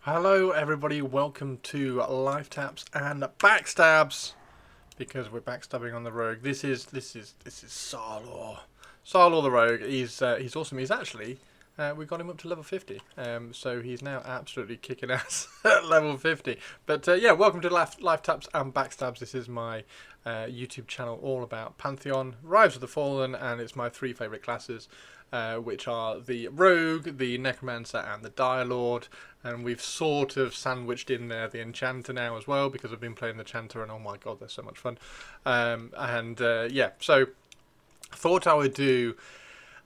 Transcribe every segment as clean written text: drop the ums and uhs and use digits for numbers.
Hello everybody, welcome to Life Taps and Backstabs, because we're backstabbing on the rogue. This is Sarlor. Sarlor the rogue. He's awesome. He's actually we got him up to level 50. So he's now absolutely kicking ass at level 50. But yeah, welcome to Life Taps and Backstabs. This is my YouTube channel all about Pantheon, Rise of the Fallen, and it's my three favourite classes. Which are the Rogue, the Necromancer, and the Dire Lord. And we've sort of sandwiched in there the Enchanter now as well, because I've been playing the Enchanter, and oh my god, they're so much fun. Yeah, so I thought I would do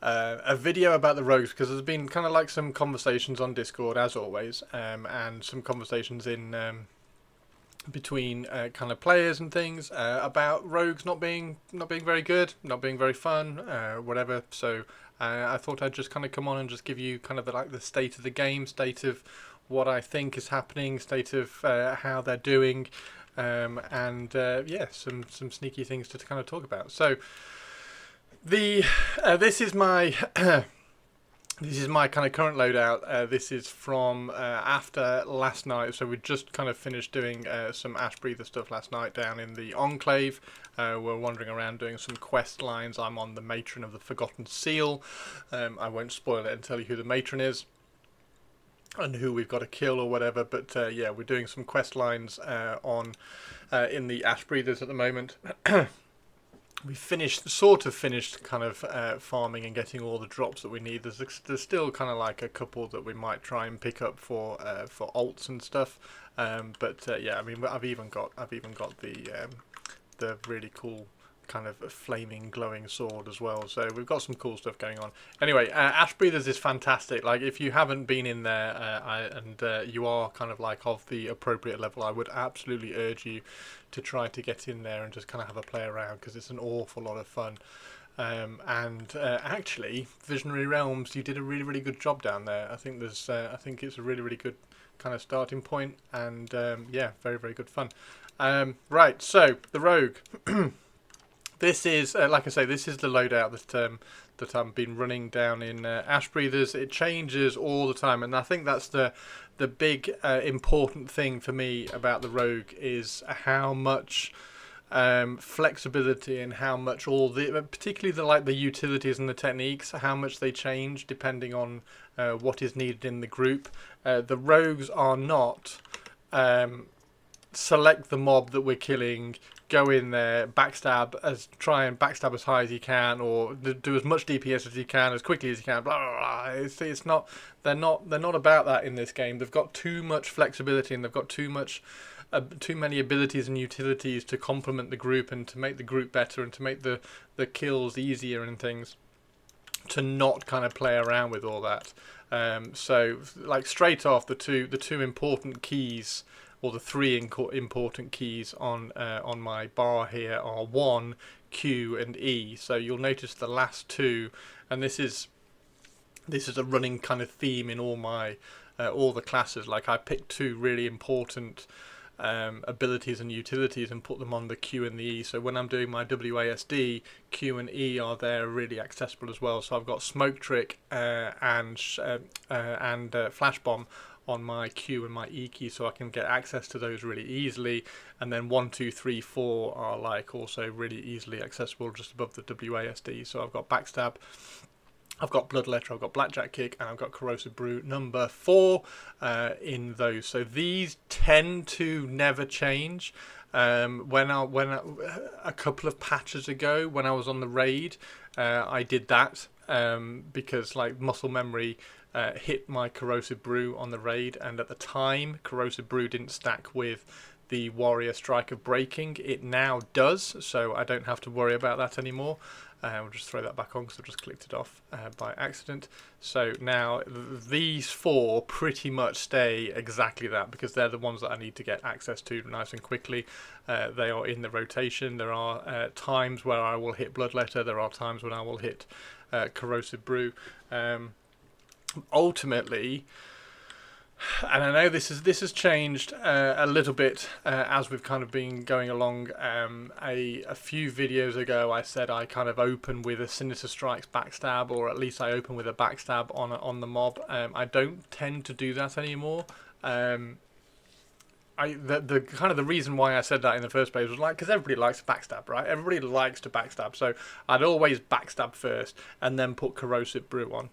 a video about the Rogues, because there's been kind of like some conversations on Discord, as always, and some conversations in between kind of players and things about rogues not being very good, not being very fun, whatever. So I thought I'd just kind of come on and just give you kind of the state of the game, state of what I think is happening, state of how they're doing, yeah, some sneaky things to kind of talk about. So this is my this is my kind of current loadout. This is from after last night. So we just kind of finished doing some Ash Breather stuff last night down in the Enclave. We're wandering around doing some quest lines. I'm on the Matron of the Forgotten Seal. I won't spoil it and tell you who the Matron is and who we've got to kill or whatever. But yeah, we're doing some quest lines in the Ash Breathers at the moment. We sort of finished kind of farming and getting all the drops that we need. There's still kind of like a couple that we might try and pick up for alts and stuff. Yeah, I mean, I've even got the really cool kind of flaming glowing sword as well. So we've got some cool stuff going on. Anyway, Ash Breathers is fantastic. Like, if you haven't been in there you are kind of like of the appropriate level, I would absolutely urge you to try to get in there and just kind of have a play around, because it's an awful lot of fun. Actually, Visionary Realms, you did a really good job down there. I think I think it's a really good kind of starting point, and yeah, very good fun. Right, so the Rogue. This is, like I say, this is the loadout that I've been running down in Ash Breathers. It changes all the time, and I think that's the big important thing for me about the Rogue, is how much flexibility and how much all the, particularly the utilities and the techniques, how much they change depending on what is needed in the group. The Rogues are not select the mob that we're killing, go in there, try and backstab as high as you can, or do as much DPS as you can, as quickly as you can. Blah blah blah. It's not. They're not about that in this game. They've got too much flexibility, and they've got too many abilities and utilities to complement the group and to make the group better and to make the kills easier and things, to not kind of play around with all that. So like straight off, the two important keys, or the three important keys on my bar here, are 1, Q, and E. So you'll notice the last two, and this is a running kind of theme in all the classes. Like, I picked two really important abilities and utilities and put them on the Q and the E. So when I'm doing my WASD, Q and E are there, really accessible as well. So I've got Smoke Trick and Flash Bomb on my Q and my E key, so I can get access to those really easily. And then 1, 2, 3, 4 are like also really easily accessible just above the WASD. So I've got Backstab, I've got Bloodletter, I've got Blackjack Kick, and I've got Corrosive Brew number 4 in those. So these tend to never change. When a couple of patches ago, when I was on the raid, I did that because like muscle memory hit my Corrosive Brew on the raid, and at the time Corrosive Brew didn't stack with the Warrior Strike of Breaking. It now does, so I don't have to worry about that anymore. We'll just throw that back on because I've just clicked it off by accident. So now these 4 pretty much stay exactly that, because they're the ones that I need to get access to nice and quickly. They are in the rotation. There are times where I will hit Bloodletter. There are times when I will hit Corrosive Brew. Ultimately, and I know this has changed a little bit as we've kind of been going along. A few videos ago, I said I kind of open with a Sinister Strikes backstab, or at least I open with a backstab on the mob. I don't tend to do that anymore. The kind of the reason why I said that in the first place was like because everybody likes to backstab, right? Everybody likes to backstab, so I'd always backstab first and then put corrosive brew on.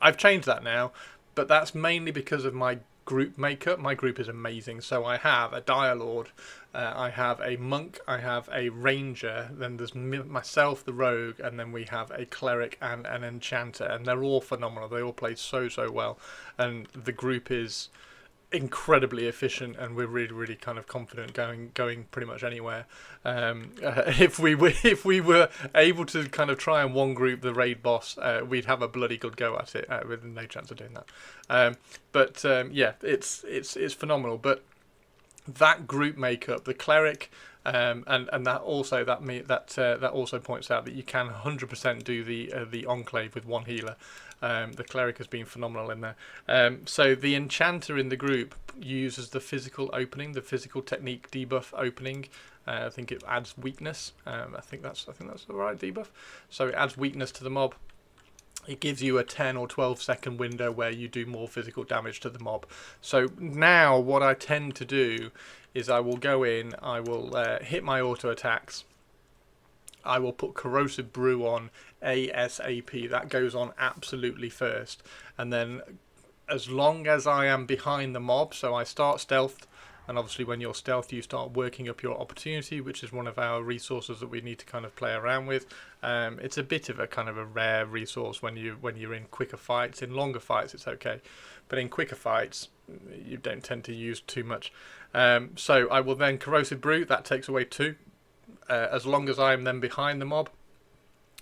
I've changed that now, but that's mainly because of my group makeup. My group is amazing. So I have a Dire Lord, I have a Monk, I have a Ranger, then there's myself, the Rogue, and then we have a Cleric and an Enchanter, and they're all phenomenal. They all play so well, and the group is incredibly efficient, and we're really kind of confident going pretty much anywhere. If we were able to kind of try and one group the raid boss, we'd have a bloody good go at it with no chance of doing that. Yeah, it's phenomenal. But that group makeup, the Cleric, and that also that also points out that you can 100% do the Enclave with one healer. The Cleric has been phenomenal in there. So the Enchanter in the group uses the physical opening, the physical technique debuff opening. I think it adds weakness. I think that's the right debuff. So it adds weakness to the mob. It gives you a 10 or 12 second window where you do more physical damage to the mob. So now what I tend to do is I will go in, I will hit my auto attacks. I will put corrosive brew on ASAP. That goes on absolutely first. And then as long as I am behind the mob, so I start stealthed, and obviously when you're stealth you start working up your opportunity, which is one of our resources that we need to kind of play around with. It's a bit of a kind of a rare resource when you're in quicker fights. In longer fights it's okay, but in quicker fights you don't tend to use too much. So I will then corrosive brew. That takes away 2. As long as I am then behind the mob.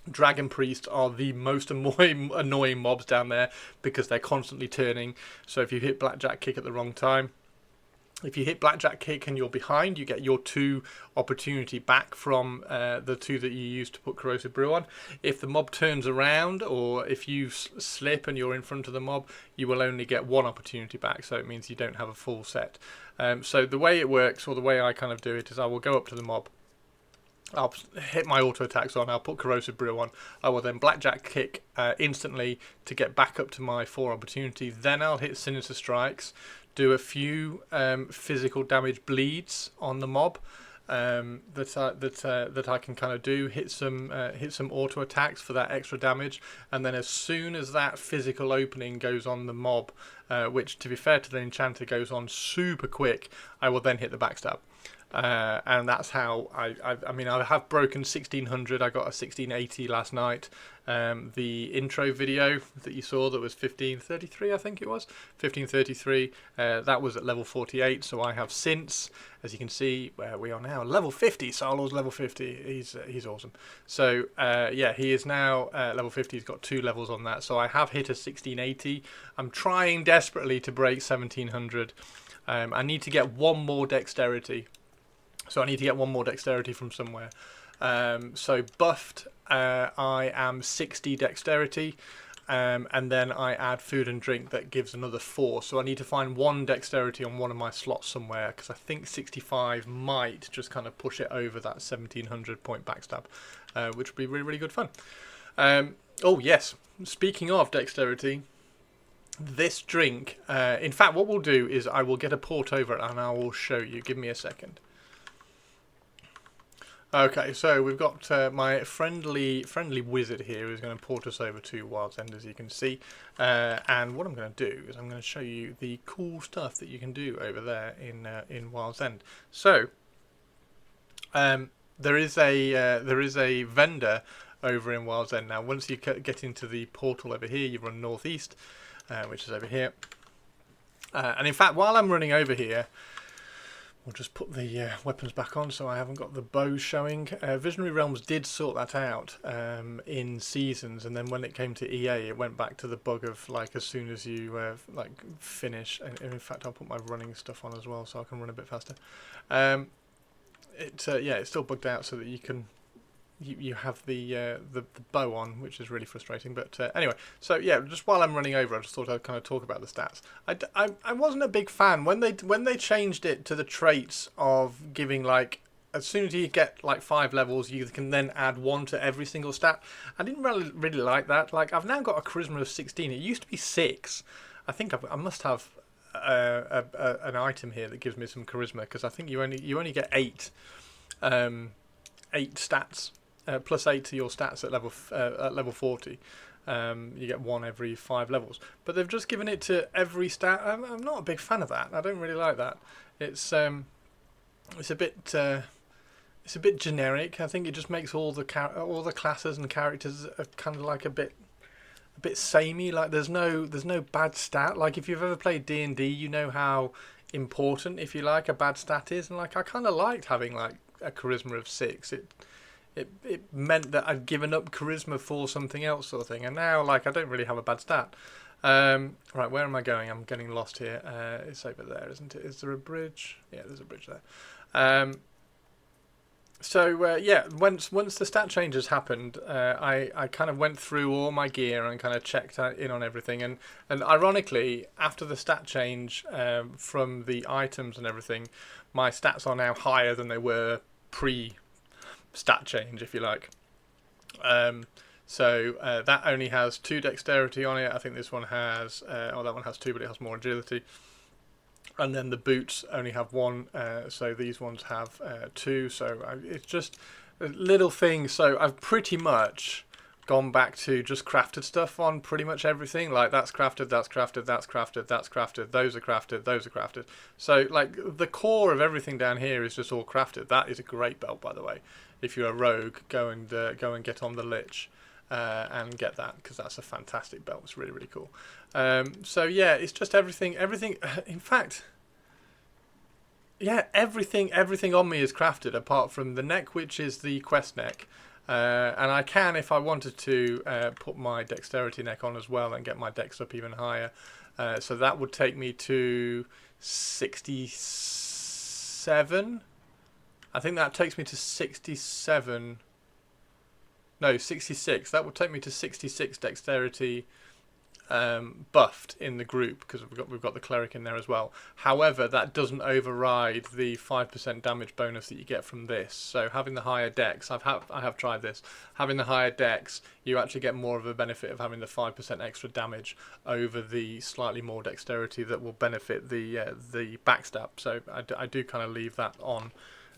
Dragon Priests are the most annoying mobs down there because they're constantly turning. So if you hit Blackjack Kick at the wrong time, if you hit Blackjack Kick and you're behind, you get your 2 opportunity back from the 2 that you used to put Corrosive Brew on. If the mob turns around, or if you slip and you're in front of the mob, you will only get 1 opportunity back, so it means you don't have a full set. So the way it works, or the way I kind of do it, is I will go up to the mob, I'll hit my auto attacks on, I'll put Corrosive Brew on, I will then Blackjack Kick instantly to get back up to my 4 opportunity, then I'll hit Sinister Strikes, do a few physical damage bleeds on the mob that I can kind of do, hit some auto attacks for that extra damage, and then as soon as that physical opening goes on the mob, which to be fair to the Enchanter goes on super quick, I will then hit the backstab. And that's how I mean I have broken 1600. I got a 1680 last night. The intro video that you saw that was 1533, I think it was 1533, that was at level 48. So I have since, as you can see, where we are now, level 50. Sarlor's level 50. He's awesome. So yeah, he is now level 50. He's got 2 levels on that. So I have hit a 1680. I'm trying desperately to break 1700. I need to get 1 more dexterity. So I need to get 1 more dexterity from somewhere. So buffed, I am 60 dexterity, and then I add food and drink that gives another 4. So I need to find 1 dexterity on one of my slots somewhere, because I think 65 might just kind of push it over that 1700 point backstab, which would be really good fun. Oh yes, speaking of dexterity, this drink, in fact what we'll do is I will get a port over it and I will show you. Give me a second. Okay, so we've got my friendly wizard here who's going to port us over to Wild's End, as you can see. And what I'm going to do is I'm going to show you the cool stuff that you can do over there in Wild's End. So there is a vendor over in Wild's End now. Once you get into the portal over here, you run northeast, which is over here. And in fact, while I'm running over here, we'll just put the weapons back on so I haven't got the bow showing. Visionary Realms did sort that out in Seasons, and then when it came to EA it went back to the bug of like as soon as you like finish, and in fact I'll put my running stuff on as well so I can run a bit faster. Yeah, it's still bugged out so that you can you have the bow on, which is really frustrating. But anyway, so yeah, just while I'm running over, I just thought I'd kind of talk about the stats. I wasn't a big fan when they changed it to the traits of giving like as soon as you get like 5 levels, you can then add 1 to every single stat. I didn't really like that. Like I've now got a charisma of 16. It used to be 6. I think I must have an item here that gives me some charisma, because I think you only get 8 stats, +8 to your stats at level 40. You get 1 every 5 levels, but they've just given it to every stat. I'm not a big fan of that. I don't really like that. It's a bit generic. I think it just makes all the classes and characters kind of like a bit samey. Like there's no bad stat. Like if you've ever played D&D, you know how important, if you like, a bad stat is. And like I kind of liked having like a charisma of 6. It meant that I'd given up charisma for something else, sort of thing. And now like I don't really have a bad stat. Right, where am I going? I'm getting lost here. It's over there, isn't it? Is there a bridge? Yeah, there's a bridge there. Yeah, once the stat changes happened, I kind of went through all my gear and kind of checked in on everything. And ironically, after the stat change from the items and everything, my stats are now higher than they were pre-stat change, if you like. That only has 2 dexterity on it. I think this one has, that one has 2, but it has more agility. And then the boots only have 1, so these ones have 2. So it's just little things. So I've pretty much gone back to just crafted stuff on pretty much everything. Like that's crafted, that's crafted, that's crafted, that's crafted, those are crafted, those are crafted. So like the core of everything down here is just all crafted. That is a great belt, by the way. If you're a rogue, go and get on the Lich. And get that, because that's a fantastic belt. It's really, really cool. So yeah, it's just everything. In fact, yeah, everything on me is crafted apart from the neck, which is the quest neck. And I can, if I wanted to, put my dexterity neck on as well and get my dex up even higher. So that would take me to 67. I think that takes me to 67. No, 66. That would take me to 66 dexterity buffed in the group, because we've got the cleric in there as well. However, that doesn't override the 5% damage bonus that you get from this. So having the higher dex, I have tried this. Having the higher dex, you actually get more of a benefit of having the 5% extra damage over the slightly more dexterity that will benefit the backstab. So I do kind of leave that on.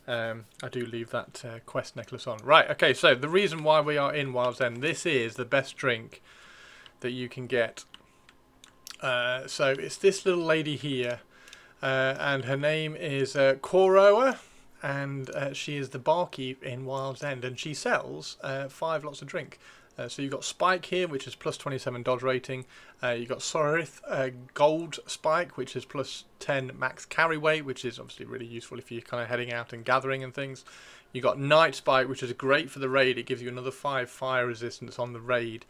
I do leave that quest necklace on. Right, okay, so the reason why we are in Wild's End, this is the best drink that you can get. So it's this little lady here, and her name is Koroa, and she is the barkeep in Wild's End, and she sells 5 lots of drink. So you've got Spike here, which is plus 27 dodge rating. You've got Sorith Gold Spike, which is plus 10 max carry weight, which is obviously really useful if you're kind of heading out and gathering and things. You've got Night Spike, which is great for the raid. It gives you another 5 fire resistance on the raid.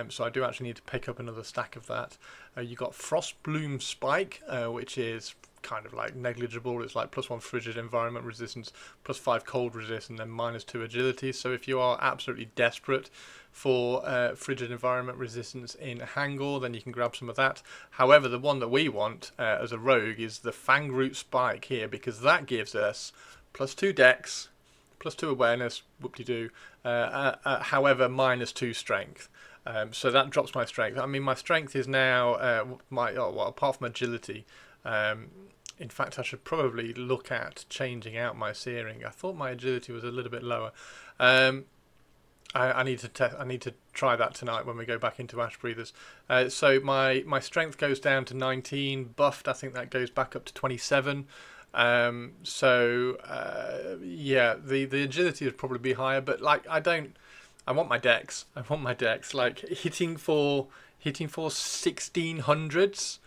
So I do actually need to pick up another stack of that. You've got Frost Bloom Spike, which is kind of like negligible. It's like plus 1 frigid environment resistance, plus 5 cold resist, and then minus 2 agility. So if you are absolutely desperate for frigid environment resistance in Hangor, then you can grab some of that. However, the one that we want as a rogue is the Fangroot Spike here, because that gives us plus 2 dex, plus 2 awareness, whoop-de-doo, however, minus 2 strength. So that drops my strength. I mean, my strength is now, apart from agility, in fact, I should probably look at changing out my searing. I thought my agility was a little bit lower. I need to try that tonight when we go back into Ash Breathers. So my strength goes down to 19. Buffed, I think that goes back up to 27. Yeah, the agility would probably be higher, but like I want my dex. Like hitting for 1600s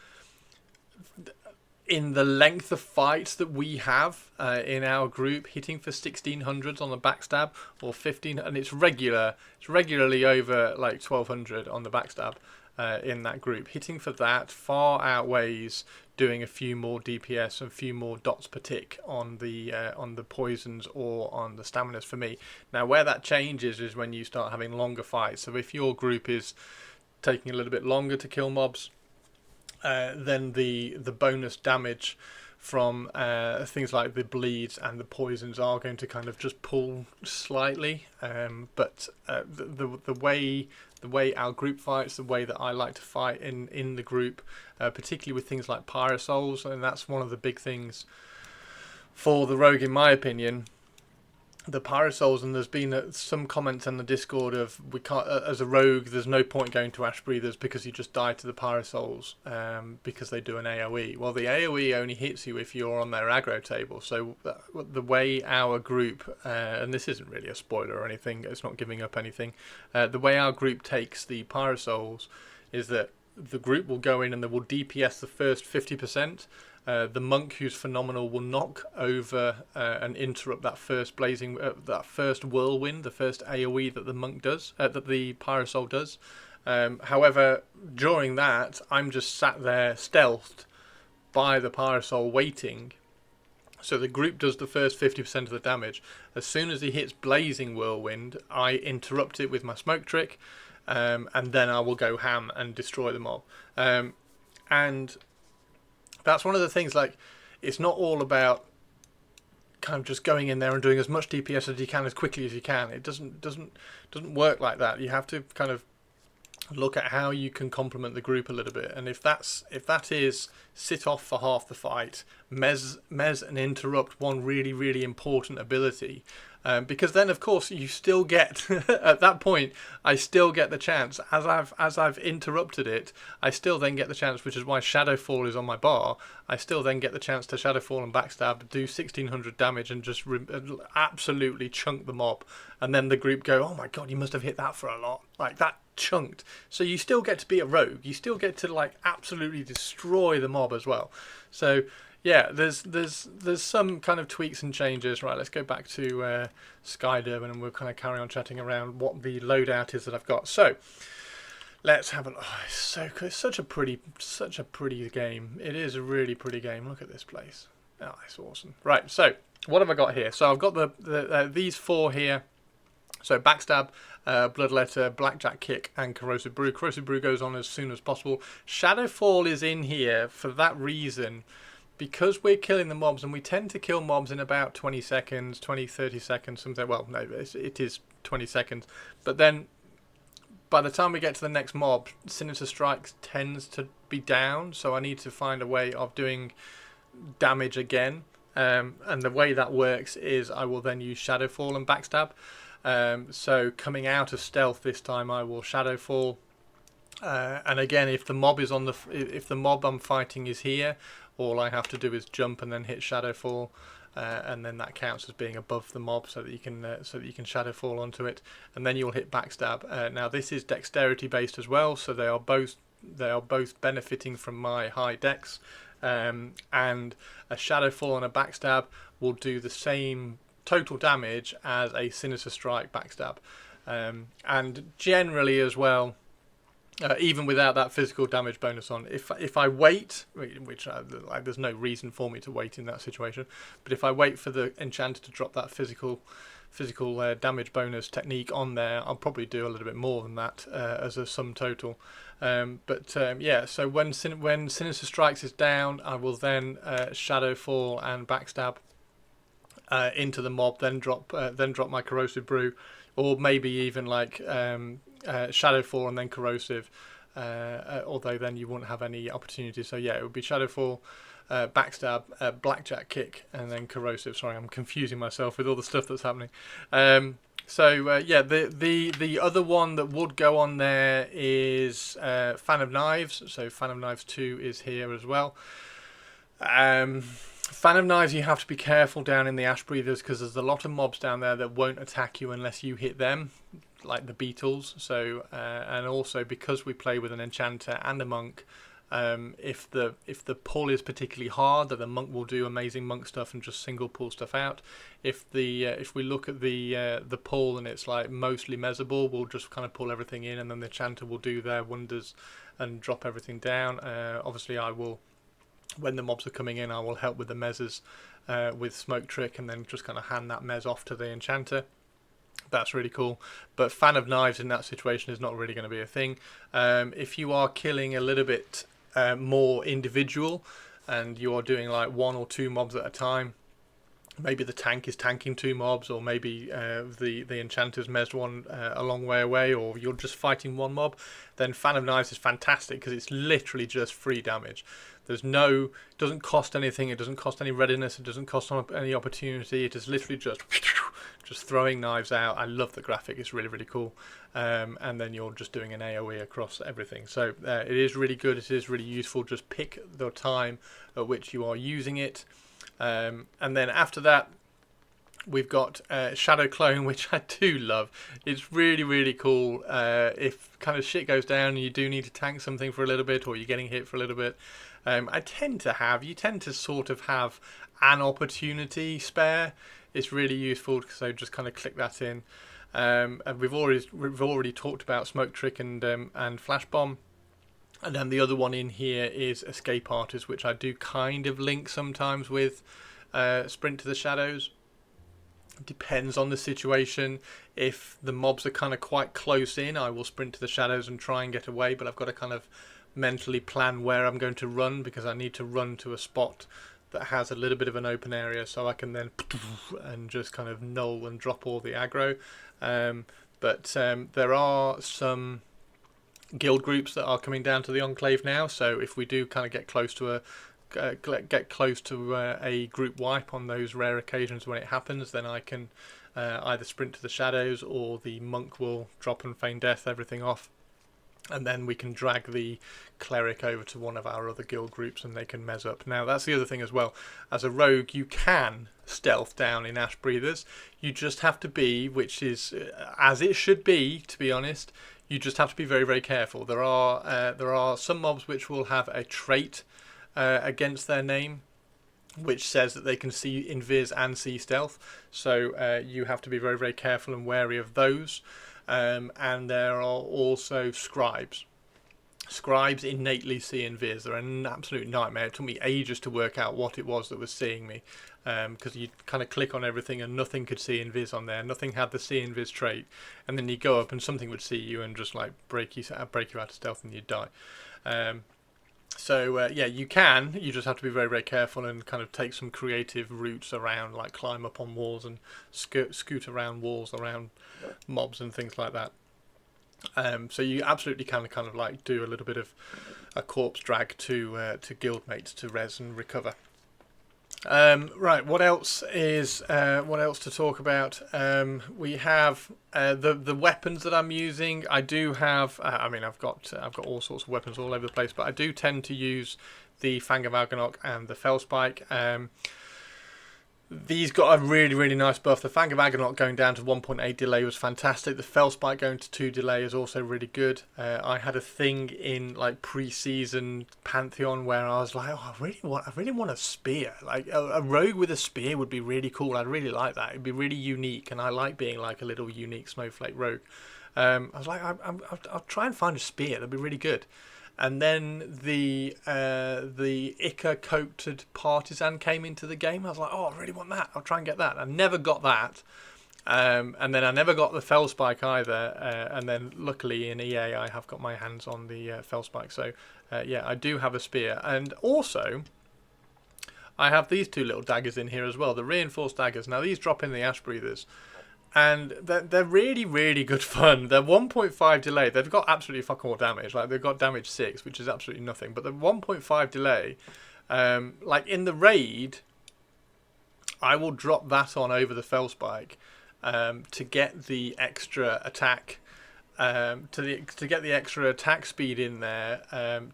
in the length of fights that we have in our group, hitting for 1600s on the backstab, or 15, and it's regularly over like 1200 on the backstab in that group. Hitting for that far outweighs doing a few more DPS and a few more dots per tick on the poisons or on the staminas for me. Now where that changes is when you start having longer fights. So if your group is taking a little bit longer to kill mobs, then the bonus damage from things like the bleeds and the poisons are going to kind of just pull slightly. But the way our group fights, the way that I like to fight in the group, particularly with things like pyrosols, and that's one of the big things for the rogue, in my opinion. The pyrosols, and there's been some comments on the Discord of we can't as a rogue. There's no point going to Ash Breathers because you just die to the pyrosols because they do an AOE. Well, the AOE only hits you if you're on their aggro table. So the way our group, and this isn't really a spoiler or anything, it's not giving up anything. The way our group takes the pyrosols is that the group will go in and they will DPS the first 50%. The monk, who's phenomenal, will knock over and interrupt that first that first whirlwind, the first AOE that the monk does, that the pyrosol does. However, during that, I'm just sat there stealthed by the pyrosol waiting. So the group does the first 50% of the damage. As soon as he hits blazing whirlwind, I interrupt it with my smoke trick, and then I will go ham and destroy the mob. And that's one of the things, like, it's not all about kind of just going in there and doing as much DPS as you can as quickly as you can. It doesn't work like that. You have to kind of look at how you can complement the group a little bit. And if that is sit off for half the fight, mez and interrupt one really, really important ability. Because then, of course, you still get at that point. I still get the chance as I've interrupted it. I still then get the chance, which is why Shadowfall is on my bar. I still then get the chance to Shadowfall and backstab, do 1600 damage, and just absolutely chunk the mob. And then the group go, "Oh my god, you must have hit that for a lot, like that chunked." So you still get to be a rogue. You still get to like absolutely destroy the mob as well. So yeah, there's some kind of tweaks and changes. Right, let's go back to Skydurban and we'll kind of carry on chatting around what the loadout is that I've got. So let's have a look. Oh, it's so good. It's such a pretty game. It is a really pretty game. Look at this place. Oh, it's awesome. Right, so what have I got here? So I've got these four here. So Backstab, Bloodletter, Blackjack Kick, and Corrosive Brew. Corrosive Brew goes on as soon as possible. Shadowfall is in here for that reason. Because we're killing the mobs, and we tend to kill mobs in about 20 seconds, 20, 30 seconds, something. Well, no, it is 20 seconds. But then, by the time we get to the next mob, Sinister Strikes tends to be down, so I need to find a way of doing damage again. And the way that works is I will then use Shadowfall and Backstab. So coming out of stealth this time, I will Shadowfall. And again, if the mob is if the mob I'm fighting is here, all I have to do is jump and then hit Shadowfall, and then that counts as being above the mob, so that you can Shadowfall onto it, and then you'll hit Backstab. Now this is dexterity based as well, so they are both benefiting from my high dex, and a Shadowfall and a Backstab will do the same total damage as a Sinister Strike Backstab, and generally as well. Even without that physical damage bonus on, if I wait, which there's no reason for me to wait in that situation, but if I wait for the enchanter to drop that physical damage bonus technique on there, I'll probably do a little bit more than that as a sum total. Yeah, so when Sinister Strikes is down, I will then Shadowfall and Backstab into the mob, then drop my Corrosive Brew, or maybe even like Shadowfall and then Corrosive, although then you wouldn't have any opportunity. So yeah, it would be Shadowfall, Backstab, Blackjack Kick, and then Corrosive. Sorry, I'm confusing myself with all the stuff that's happening. Yeah, the other one that would go on there is Fan of Knives. So Fan of Knives 2 is here as well. Fan of Knives, you have to be careful down in the Ash Breathers because there's a lot of mobs down there that won't attack you unless you hit them, like the beetles. So and also because we play with an enchanter and a monk, if the pull is particularly hard, that the monk will do amazing monk stuff and just single pull stuff out. If we look at the pull and it's like mostly mezzable, we'll just kind of pull everything in, and then the enchanter will do their wonders and drop everything down. Obviously, I will. When the mobs are coming in, I will help with the mezzes with Smoke Trick, and then just kind of hand that mezz off to the enchanter. That's really cool. But Fan of Knives in that situation is not really going to be a thing. If you are killing a little bit more individual, and you're doing like 1 or 2 mobs at a time. Maybe the tank is tanking 2 mobs, or maybe the enchanter's mezzed one a long way away, or you're just fighting 1 mob, then Fan of Knives is fantastic because it's literally just free damage. There's no, it doesn't cost anything, it doesn't cost any readiness, it doesn't cost any opportunity, it is literally just throwing knives out. I love the graphic, it's really, really cool. And then you're just doing an AoE across everything. So it is really good, it is really useful. Just pick the time at which you are using it. And then after that, we've got Shadow Clone, which I do love. It's really, really cool. If kind of shit goes down and you do need to tank something for a little bit, or you're getting hit for a little bit, you tend to sort of have an opportunity spare. It's really useful, so just kind of click that in. And we've already talked about Smoke Trick and Flash Bomb. And then the other one in here is Escape Artist, which I do kind of link sometimes with Sprint to the Shadows. Depends on the situation. If the mobs are kind of quite close in, I will sprint to the shadows and try and get away, but I've got to kind of mentally plan where I'm going to run, because I need to run to a spot that has a little bit of an open area, so I can then and just kind of null and drop all the aggro. But there are some guild groups that are coming down to the Enclave now, so if we do kind of get close to a group wipe on those rare occasions when it happens, then I can either sprint to the shadows, or the monk will drop and feign death everything off, and then we can drag the cleric over to one of our other guild groups and they can mez up. Now that's the other thing as well, as a rogue you can stealth down in Ash Breathers. You just have to be, which is as it should be, to be honest, you just have to be very, very careful. There are some mobs which will have a trait against their name, which says that they can see invis and see stealth. So you have to be very, very careful and wary of those. And there are also scribes. Scribes innately see invis. They're an absolute nightmare. It took me ages to work out what it was that was seeing me, because you kind of click on everything and nothing could see invis on there. Nothing had the see invis trait, and then you go up and something would see you and just like break you out of stealth and you'd die. So yeah, you can. You just have to be very, very careful and kind of take some creative routes around, like climb up on walls and scoot around walls, around mobs and things like that. So you absolutely can kind of like do a little bit of a corpse drag to guildmates to res and recover. Right, what else to talk about? We have the weapons that I'm using. I do have, I mean, I've got all sorts of weapons all over the place, but I do tend to use the Fang of Agonok and the Felspike. These got a really, really nice buff. The Fang of Agonok going down to 1.8 delay was fantastic. The Felspike going to 2 delay is also really good. I had a thing in like pre-season Pantheon where I was like, oh, I really want a spear. Like a rogue with a spear would be really cool. I'd really like that. It'd be really unique, and I like being like a little unique snowflake rogue. I was like, I'll try and find a spear. That'd be really good. And then the Ica coated partisan came into the game. I was like, oh, I really want that. I'll try and get that. I never got that. And then I never got the Felspike either. And then luckily in EA I have got my hands on the Felspike. So yeah, I do have a spear. And also I have these 2 little daggers in here as well. The reinforced daggers. Now these drop in the Ash Breathers. And they're really, really good fun. They're 1.5 delay. They've got absolutely fuck all damage. Like they've got damage 6, which is absolutely nothing. But the 1.5 delay, like in the raid, I will drop that on over the Felspike to get the extra attack, to get the extra attack speed in there,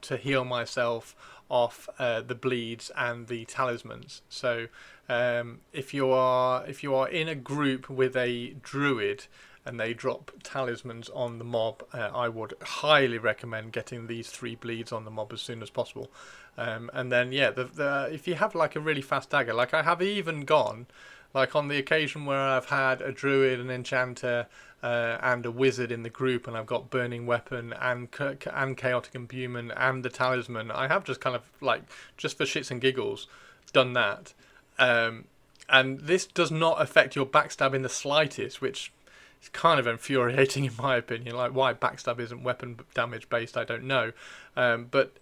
to heal myself off the bleeds and the talismans. So if you are in a group with a druid and they drop talismans on the mob, I would highly recommend getting these 3 bleeds on the mob as soon as possible. And then yeah, if you have like a really fast dagger, like I have even gone, like on the occasion where I've had a druid, an enchanter, and a wizard in the group, and I've got burning weapon and chaotic imbuement and the talisman, I have just kind of like, just for shits and giggles, done that. And this does not affect your backstab in the slightest, which is kind of infuriating in my opinion. Like, why backstab isn't weapon damage based, I don't know. But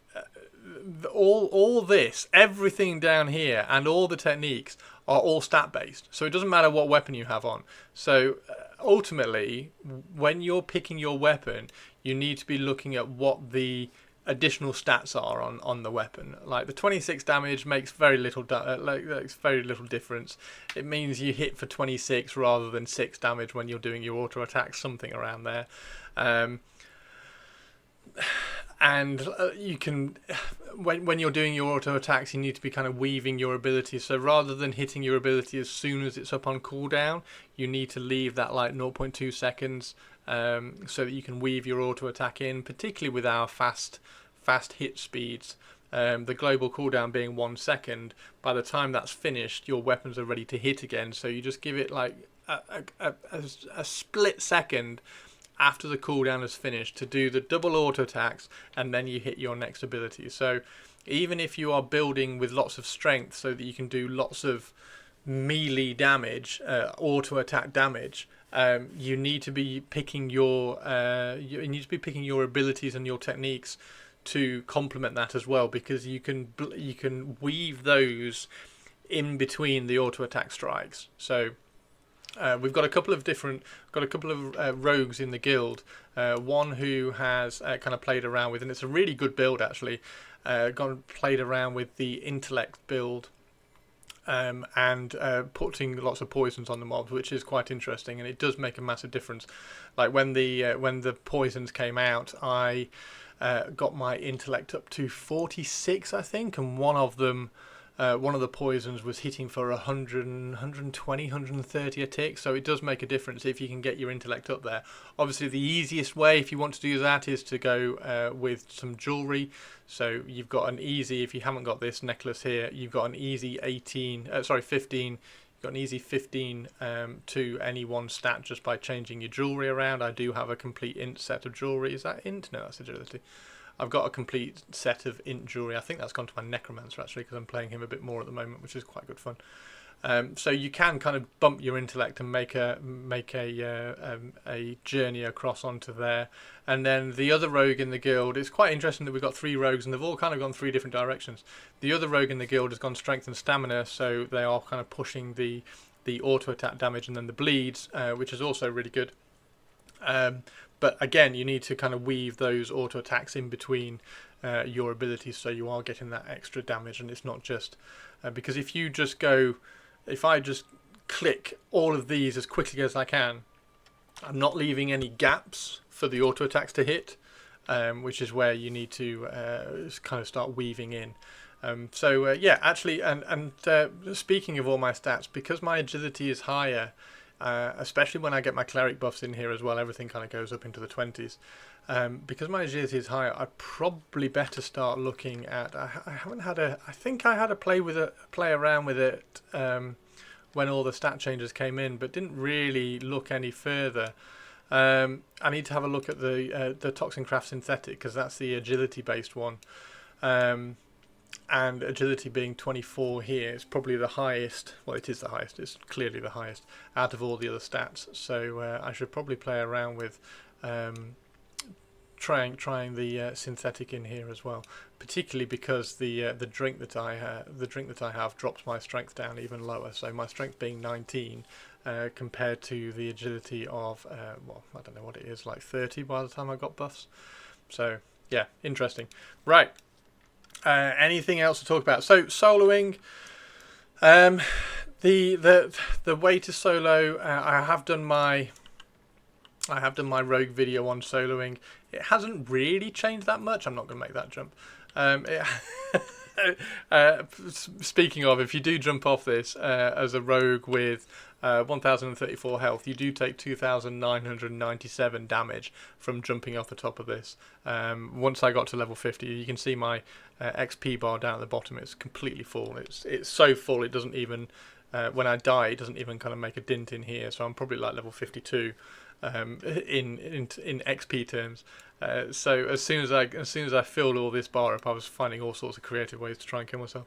all this, everything down here, and all the techniques are all stat based. So it doesn't matter what weapon you have on. So ultimately, when you're picking your weapon, you need to be looking at what the additional stats are on the weapon. Like the 26 damage makes very little makes very little difference. It means you hit for 26 rather than 6 damage when you're doing your auto attack, something around there. And you can, when you're doing your auto attacks, you need to be kind of weaving your abilities. So rather than hitting your ability as soon as it's up on cooldown, you need to leave that like 0.2 seconds so that you can weave your auto attack in, particularly with our fast hit speeds. The global cooldown being 1 second, by the time that's finished, your weapons are ready to hit again. So you just give it like a split second after the cooldown is finished to do the double auto attacks, and then you hit your next ability. So even if you are building with lots of strength so that you can do lots of melee damage, auto attack damage, you need to be picking your abilities and your techniques to complement that as well, because you can weave those in between the auto attack strikes. So we've got a couple of rogues in the guild. One who has kind of played around with, and it's a really good build actually. Played around with the intellect build, and putting lots of poisons on the mobs, which is quite interesting, and it does make a massive difference. Like when the poisons came out, I got my intellect up to 46, I think, and one of the poisons was hitting for 100, 120, 130 a tick, so it does make a difference if you can get your intellect up there. Obviously, the easiest way, if you want to do that, is to go with some jewellery. So you've got an easy, if you haven't got this necklace here, you've got an easy 15. You've got an easy 15 to any one stat just by changing your jewellery around. I do have a complete int set of jewellery. Is that int? No, that's agility. I've got a complete set of int jewellery. I think that's gone to my necromancer actually, because I'm playing him a bit more at the moment, which is quite good fun. So you can kind of bump your intellect and make a journey across onto there. And then the other rogue in the guild, it's quite interesting that we've got 3 rogues and they've all kind of gone 3 different directions. The other rogue in the guild has gone strength and stamina, so they are kind of pushing the auto attack damage and then the bleeds, which is also really good. But again, you need to kind of weave those auto attacks in between your abilities, so you are getting that extra damage, and it's not just because if I just click all of these as quickly as I can, I'm not leaving any gaps for the auto attacks to hit, which is where you need to kind of start weaving in. Yeah, actually, and speaking of all my stats, because my agility is higher, especially when I get my cleric buffs in here as well, everything kind of goes up into the 20s. Because my agility is higher, I'd probably better start looking at. I think I had a play around with it when all the stat changes came in, but didn't really look any further. I need to have a look at the Toxin Craft synthetic, because that's the agility based one. And agility being 24 here, it's probably the highest. Well, it is the highest. It's clearly the highest out of all the other stats. So I should probably play around with trying the synthetic in here as well. Particularly because the drink that I have drops my strength down even lower. So my strength being 19 compared to the agility of well, I don't know what it is, like 30 by the time I got buffs. So yeah, interesting. Right. Anything else to talk about? So soloing, the way to solo. I have done my rogue video on soloing. It hasn't really changed that much. I'm not going to make that jump. Speaking of, if you do jump off this as a rogue with 1034 health, you do take 2997 damage from jumping off the top of this. Once I got to level 50, you can see my XP bar down at the bottom. It's completely full. It's so full it doesn't even when I die, it doesn't even kind of make a dint in here. So I'm probably like level 52 in XP terms. So as soon as I filled all this bar up, I was finding all sorts of creative ways to try and kill myself.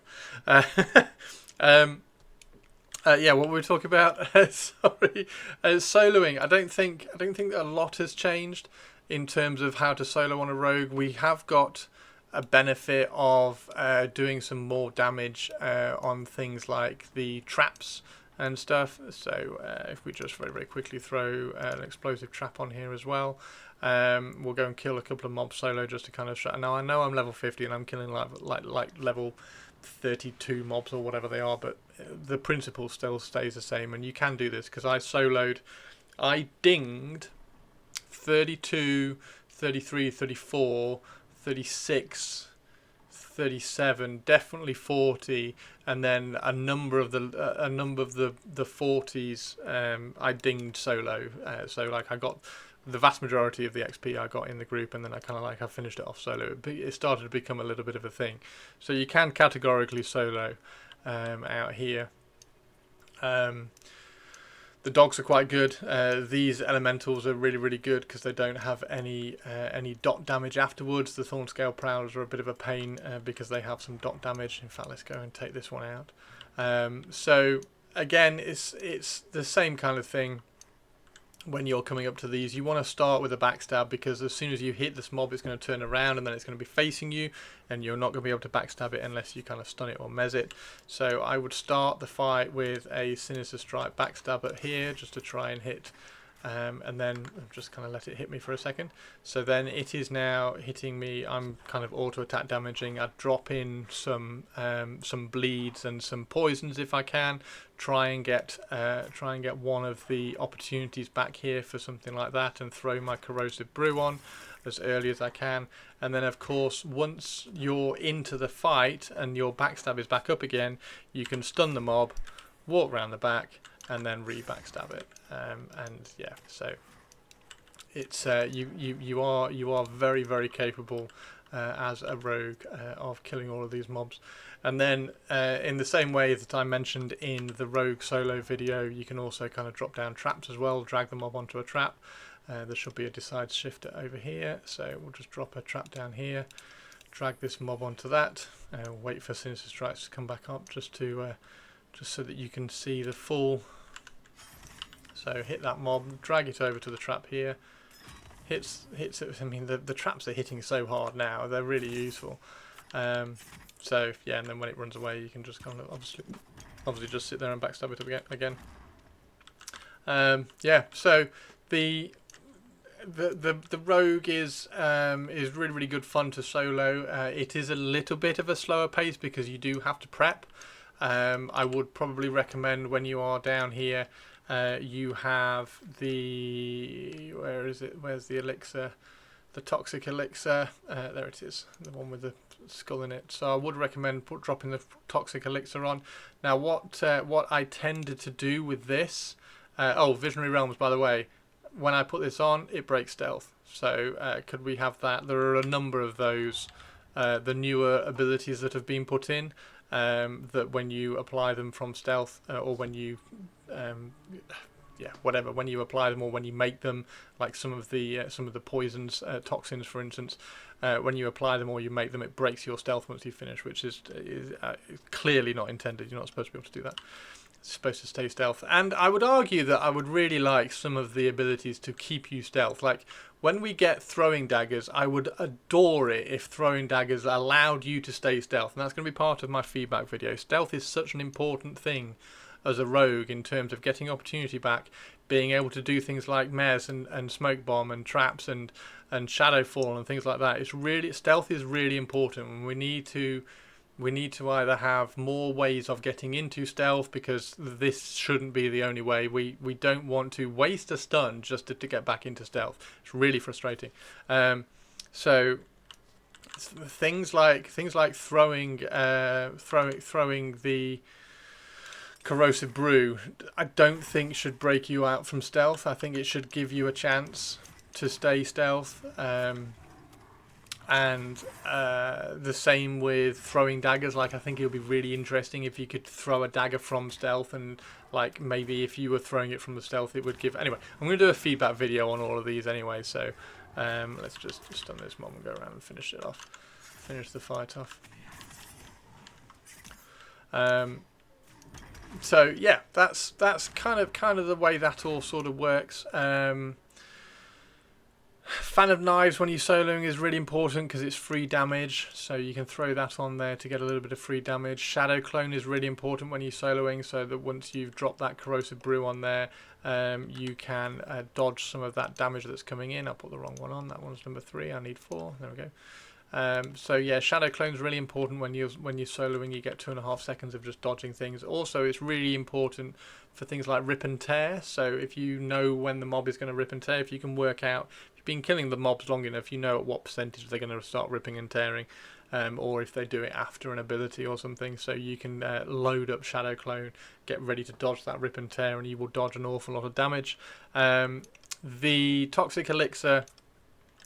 Yeah, what were we talking about? Sorry, soloing. I don't think a lot has changed in terms of how to solo on a rogue. We have got a benefit of doing some more damage on things like the traps and stuff. So if we just very, very quickly throw an explosive trap on here as well, we'll go and kill a couple of mobs solo just to kind of show. Now I know I'm level 50 and I'm killing like level 32 mobs or whatever they are, but the principle still stays the same, and you can do this because I dinged 32, 33, 34, 36, 37, definitely 40, and then a number of the 40s I dinged solo. So like I got the vast majority of the XP I got in the group, and then I finished it off solo. It started to become a little bit of a thing. So you can categorically solo out here. The dogs are quite good. These elementals are really, really good because they don't have any dot damage afterwards. The Thornscale Prowlers are a bit of a pain because they have some dot damage. In fact, let's go and take this one out. So again, it's the same kind of thing. When you're coming up to these, you want to start with a backstab, because as soon as you hit this mob, it's going to turn around and then it's going to be facing you, and you're not going to be able to backstab it unless you kind of stun it or mez it. So I would start the fight with a Sinister Strike backstabber here just to try and hit, and then just kind of let it hit me for a second. So then it is now hitting me. I'm kind of auto attack damaging. I drop in some bleeds and some poisons if I can. Try and get one of the opportunities back here for something like that, and throw my Corrosive Brew on as early as I can. And then of course, once you're into the fight and your backstab is back up again, you can stun the mob, walk around the back, and then re-backstab it. And yeah, so it's you are very, very capable as a rogue of killing all of these mobs. And then in the same way that I mentioned in the rogue solo video, you can also kind of drop down traps as well, drag the mob onto a trap. There should be a decide shifter over here, so we'll just drop a trap down here, drag this mob onto that, wait for Sinister Strikes to come back up just so that you can see the full. So hit that mob, drag it over to the trap here, hits it. I mean, the traps are hitting so hard now, they're really useful. So yeah, and then when it runs away, you can just kind of obviously just sit there and backstab it again. Yeah, so the rogue is really, really good fun to solo. It is a little bit of a slower pace because you do have to prep. I would probably recommend when you are down here, you have the, where is it? Where's the elixir? The toxic elixir. There it is, the one with the skull in it. So I would recommend dropping the toxic elixir on. Now, what I tended to do with this, Visionary Realms, by the way, when I put this on, it breaks stealth. So could we have that? There are a number of those, the newer abilities that have been put in, that when you apply them from stealth, or when you when you apply them or when you make them, like some of the poisons, toxins for instance, when you apply them or you make them, it breaks your stealth once you finish, which is clearly not intended. You're not supposed to be able to do that. It's supposed to stay stealth. And I would argue that I would really like some of the abilities to keep you stealth. Like when we get throwing daggers, I would adore it if throwing daggers allowed you to stay stealth, and that's going to be part of my feedback video. Stealth is such an important thing as a rogue in terms of getting opportunity back, being able to do things like mez and smoke bomb and traps and shadowfall and things like that. It's really, stealth is really important, and we need to either have more ways of getting into stealth, because this shouldn't be the only way. We don't want to waste a stun just to get back into stealth. It's really frustrating. So things like throwing the Corrosive Brew, I don't think should break you out from stealth. I think it should give you a chance to stay stealth. And the same with throwing daggers. Like, I think it would be really interesting if you could throw a dagger from stealth, and like maybe if you were throwing it from the stealth, it would give. Anyway, I'm going to do a feedback video on all of these anyway. So let's just stun this mob and go around and finish it off. Finish the fight off. So yeah, that's kind of the way that all sort of works. Fan of Knives when you're soloing is really important because it's free damage, so you can throw that on there to get a little bit of free damage. Shadow Clone is really important when you're soloing, so that once you've dropped that Corrosive Brew on there, you can dodge some of that damage that's coming in. I put the wrong one on. That one's number 3. I need 4. There we go. So yeah, Shadow Clone is really important when you're soloing. You get 2.5 seconds of just dodging things. Also, it's really important for things like rip and tear. So if you know when the mob is going to rip and tear, if you can work out, if you've been killing the mobs long enough, you know at what percentage they're going to start ripping and tearing, or if they do it after an ability or something. So you can load up Shadow Clone, get ready to dodge that rip and tear, and you will dodge an awful lot of damage. The Toxic Elixir,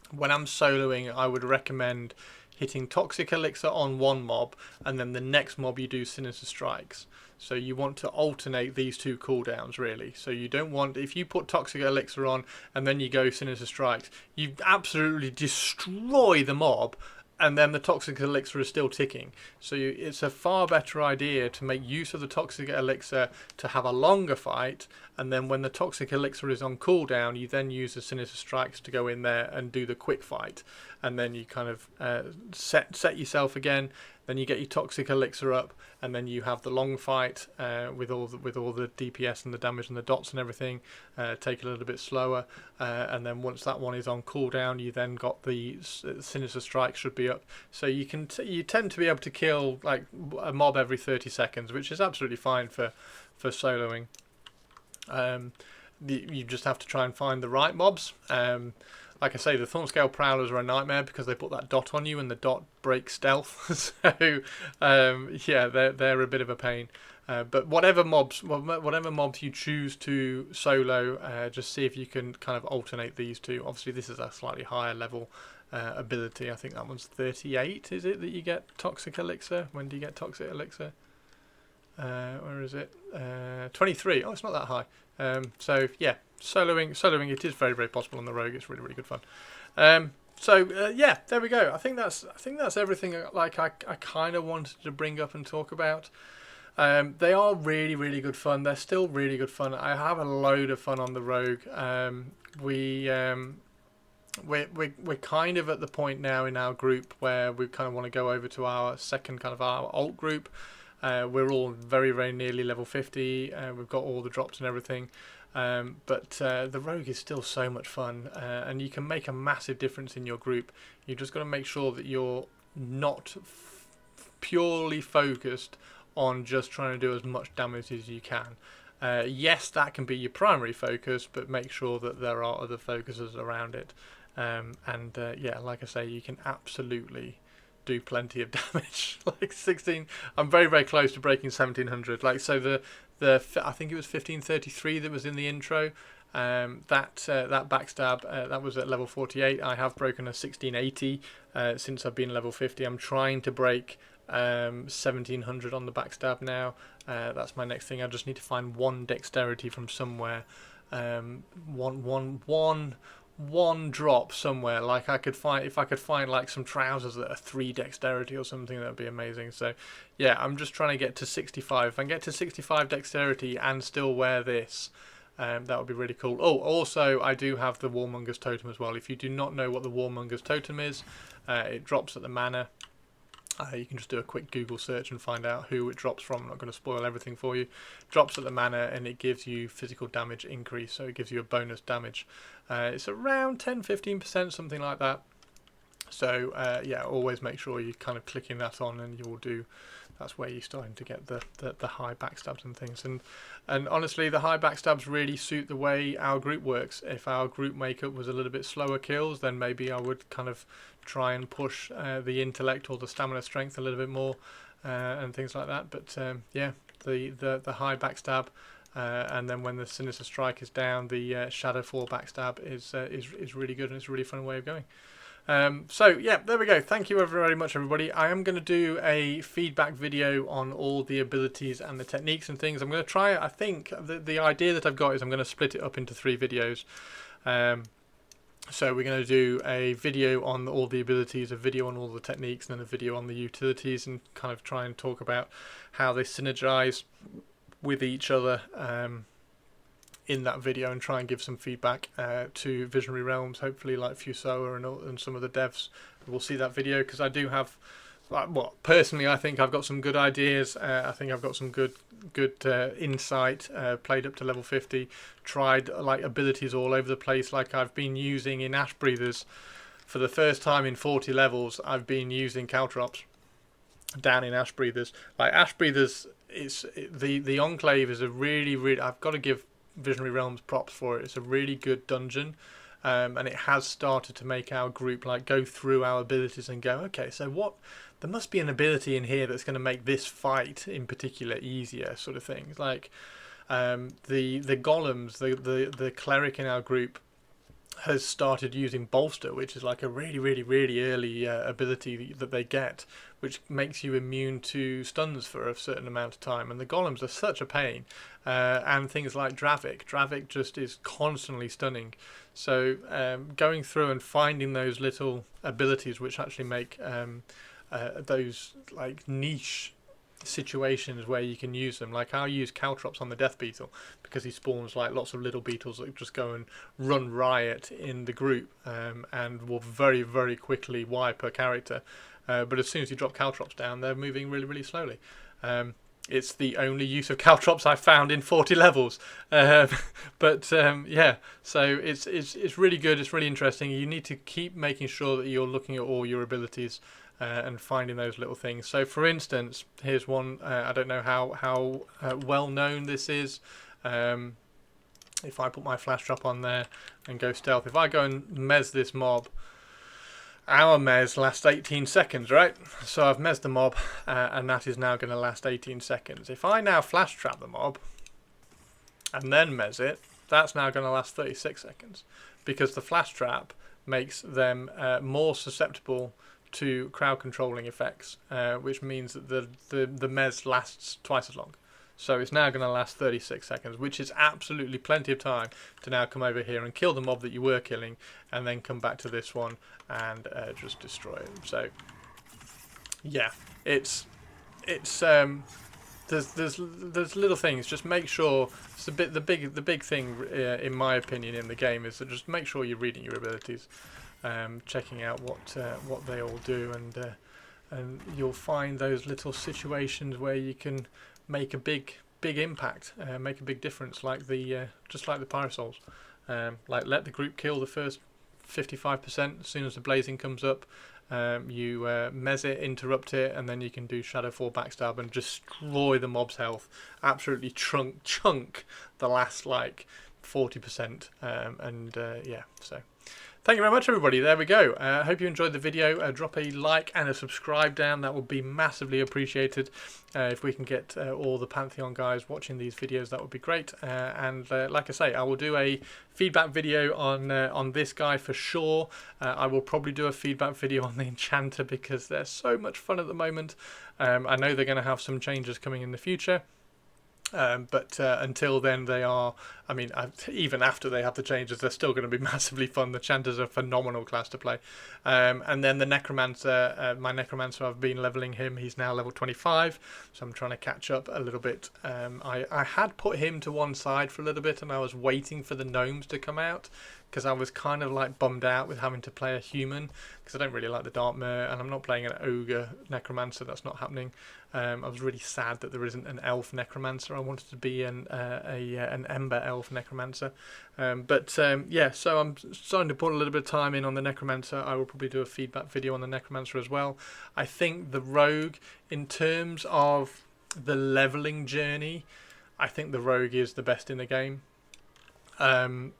when I'm soloing, I would recommend hitting Toxic Elixir on one mob, and then the next mob you do Sinister Strikes. So you want to alternate these two cooldowns, really. So you don't want, if you put Toxic Elixir on and then you go Sinister Strikes, you absolutely destroy the mob, and then the Toxic Elixir is still ticking. So it's a far better idea to make use of the Toxic Elixir to have a longer fight, and then when the Toxic Elixir is on cooldown, you then use the Sinister Strikes to go in there and do the quick fight. And then you kind of set yourself again, then you get your Toxic Elixir up, and then you have the long fight with all the DPS and the damage and the dots and everything. Take it a little bit slower, and then once that one is on cooldown, you then got the Sinister Strike should be up. So you tend to be able to kill like a mob every 30 seconds, which is absolutely fine for soloing. You just have to try and find the right mobs. Like I say, the Thornscale Prowlers are a nightmare because they put that dot on you and the dot breaks stealth. So yeah, they're a bit of a pain. But whatever mobs you choose to solo, just see if you can kind of alternate these two. Obviously, this is a slightly higher level ability. I think that one's 38. Is it that you get Toxic Elixir? When do you get Toxic Elixir? Where is it? 23. Oh, it's not that high. So yeah, soloing it is very, very possible on the rogue. It's really, really good fun. Yeah, there we go. I think that's everything. Like I kind of wanted to bring up and talk about. They are really, really good fun. They're still really good fun. I have a load of fun on the rogue. We're kind of at the point now in our group where we kind of want to go over to our second kind of our alt group. We're all very, very nearly level 50. We've got all the drops and everything. But the rogue is still so much fun, and you can make a massive difference in your group. You just got to make sure that you're not purely focused on just trying to do as much damage as you can. Yes, that can be your primary focus, but make sure that there are other focuses around it. Yeah, like I say, you can absolutely do plenty of damage. Like 16, I'm very, very close to breaking 1700. Like, so the I think it was 1533 that was in the intro. That backstab, that was at level 48. I have broken a 1680 since I've been level 50. I'm trying to break 1700 on the backstab now. That's my next thing. I just need to find one dexterity from somewhere. One drop somewhere. Like if I could find like some trousers that are 3 dexterity or something, that would be amazing. So yeah, I'm just trying to get to 65. If I can get to 65 dexterity and still wear this, that would be really cool. Oh, also I do have the Warmonger's Totem as well. If you do not know what the Warmonger's Totem is, it drops at the manor. You can just do a quick Google search and find out who it drops from. I'm not going to spoil everything for you. Drops at the manor and it gives you physical damage increase, so it gives you a bonus damage. It's around 10-15%, something like that. So yeah, always make sure you're kind of clicking that on, and you'll do. That's where you're starting to get the high backstabs and things. And honestly, the high backstabs really suit the way our group works. If our group makeup was a little bit slower kills, then maybe I would kind of try and push the intellect or the stamina strength a little bit more and things like that. But yeah, the high backstab. And then when the Sinister Strike is down, the Shadow 4 backstab is really good, and it's a really fun way of going. So yeah, there we go. Thank you very much, everybody. I am going to do a feedback video on all the abilities and the techniques and things. I'm going to try, I think the idea that I've got is I'm going to split it up into 3 videos. So we're going to do a video on all the abilities, a video on all the techniques, and then a video on the utilities, and kind of try and talk about how they synergize with each other in that video and try and give some feedback to Visionary Realms. Hopefully, like Fusoa and some of the devs will see that video, because I do have, well, personally, I think I've got some good ideas. I think I've got some good insight. Played up to level 50, tried like abilities all over the place. Like I've been using in Ash Breathers for the first time in 40 levels. I've been using caltrops down in Ash Breathers. Like Ash Breathers, the Enclave is a really, I've got to give Visionary Realms props for it. It's a really good dungeon. And it has started to make our group like go through our abilities and go, okay, so what? There must be an ability in here that's going to make this fight in particular easier, sort of things. Like the golems, the cleric in our group has started using bolster, which is like a really early ability that they get, which makes you immune to stuns for a certain amount of time. And the golems are such a pain. And things like Dravik just is constantly stunning. So going through and finding those little abilities which actually make those like niche situations where you can use them. Like I'll use caltrops on the death beetle because he spawns like lots of little beetles that just go and run riot in the group and will very quickly wipe a character. But as soon as you drop caltrops down, they're moving really slowly. It's the only use of caltrops I've found in 40 levels. Yeah, so it's really good. It's really interesting. You need to keep making sure that you're looking at all your abilities and finding those little things. So, for instance, here's one. I don't know how well known this is. If I put my flash trap on there and go stealth, if I go and mez this mob, our mez lasts 18 seconds, right? So I've mezzed the mob, and that is now going to last 18 seconds. If I now flash trap the mob and then mez it, that's now going to last 36 seconds, because the flash trap makes them more susceptible to crowd controlling effects, which means that the mez lasts twice as long. So it's now going to last 36 seconds, which is absolutely plenty of time to now come over here and kill the mob that you were killing, and then come back to this one and just destroy it. So yeah, there's little things. Just make sure. It's the big thing in my opinion in the game is that just make sure you're reading your abilities, checking out what they all do, and you'll find those little situations where you can make a big impact, make a big difference, like just like the Pyrosols. Like let the group kill the first 55% as soon as the blazing comes up. You mez it, interrupt it, and then you can do Shadowfall backstab and destroy the mob's health. Absolutely chunk the last like 40%. Yeah, so thank you very much, everybody. There we go. I hope you enjoyed the video. Drop a like and a subscribe down. That would be massively appreciated. If we can get all the Pantheon guys watching these videos, that would be great. And like I say, I will do a feedback video on this guy for sure. I will probably do a feedback video on the Enchanter because they're so much fun at the moment. I know they're going to have some changes coming in the future. But until then, they are, I mean, even after they have the changes, they're still going to be massively fun. The Chanters are a phenomenal class to play. And then the Necromancer, my Necromancer, I've been leveling him. He's now level 25, so I'm trying to catch up a little bit. I had put him to one side for a little bit, and I was waiting for the gnomes to come out, because I was kind of like bummed out with having to play a human, because I don't really like the Darkmare, and I'm not playing an Ogre Necromancer. That's not happening. I was really sad that there isn't an Elf Necromancer. I wanted to be an Ember Elf Necromancer. Yeah, so I'm starting to put a little bit of time in on the Necromancer. I will probably do a feedback video on the Necromancer as well. I think the Rogue, in terms of the leveling journey, I think the Rogue is the best in the game. And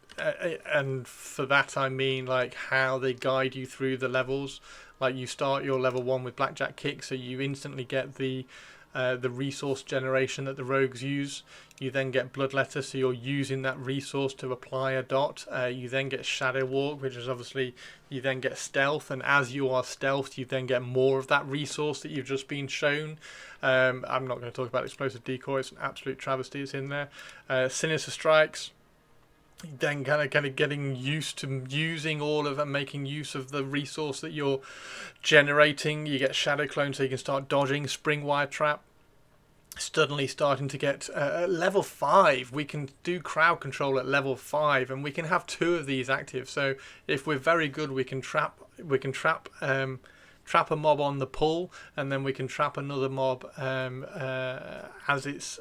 for that I mean like how they guide you through the levels. Like you start your level 1 with Blackjack Kick, so you instantly get the resource generation that the rogues use. You then get Bloodletter, so you're using that resource to apply a dot. You then get Shadow Walk, which is obviously, you then get Stealth, and as you are stealthed, you then get more of that resource that you've just been shown. I'm not going to talk about Explosive Decoy, it's an absolute travesty, it's in there. Sinister Strikes. Then kind of getting used to using all of and making use of the resource that you're generating. You get Shadow Clone, so you can start dodging. Spring Wire Trap. suddenly starting to get at level 5. We can do crowd control at level 5, and we can have 2 of these active. So if we're very good, we can trap trap a mob on the pull, and then we can trap another mob as it's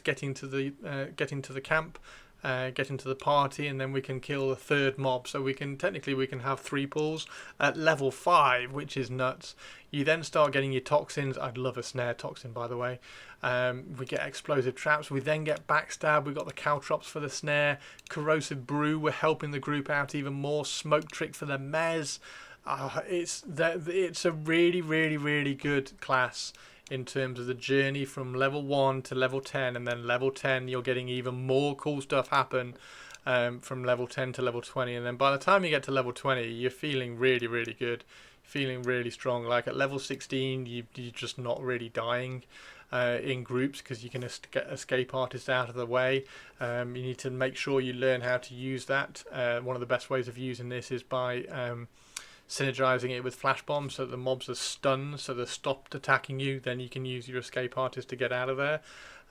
getting to the camp, getting to the party, and then we can kill a third mob. So we can have 3 pulls at level 5, which is nuts. You then start getting your toxins. I'd love a snare toxin, by the way. We get explosive traps. We then get backstab. We've got the caltrops for the snare. Corrosive brew. We're helping the group out even more. Smoke trick for the mez. It's a really, really, really good class in terms of the journey from level 1 to level 10, and then level 10 you're getting even more cool stuff happen from level 10 to level 20, and then by the time you get to level 20 you're feeling really, really good, feeling really strong. Like at level 16 you're just not really dying in groups because you can get escape artists out of the way. You need to make sure you learn how to use that. One of the best ways of using this is by synergizing it with flash bombs, so that the mobs are stunned, so they're stopped attacking you. Then you can use your escape artist to get out of there.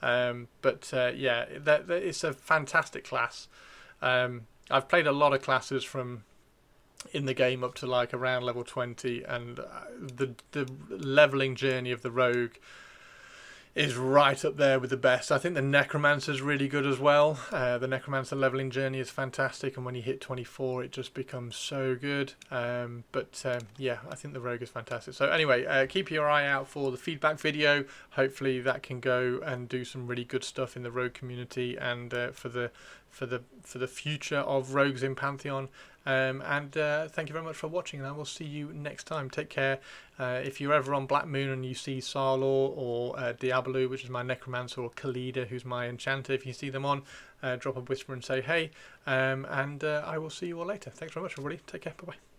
Yeah, it's a fantastic class. I've played a lot of classes from in the game up to like around level 20, and the leveling journey of the rogue is right up there with the best. I think the Necromancer is really good as well. The Necromancer leveling journey is fantastic, and when you hit 24 it just becomes so good. Yeah, I think the Rogue is fantastic. So anyway, keep your eye out for the feedback video. Hopefully that can go and do some really good stuff in the Rogue community, and for the future of Rogues in Pantheon. Thank you very much for watching, and I will see you next time. Take care. If you're ever on Black Moon and you see Sarlor or Diabolu, which is my Necromancer, or Khalida, who's my Enchanter, if you see them on, drop a whisper and say hey, I will see you all later. Thanks very much, everybody. Take care. Bye-bye.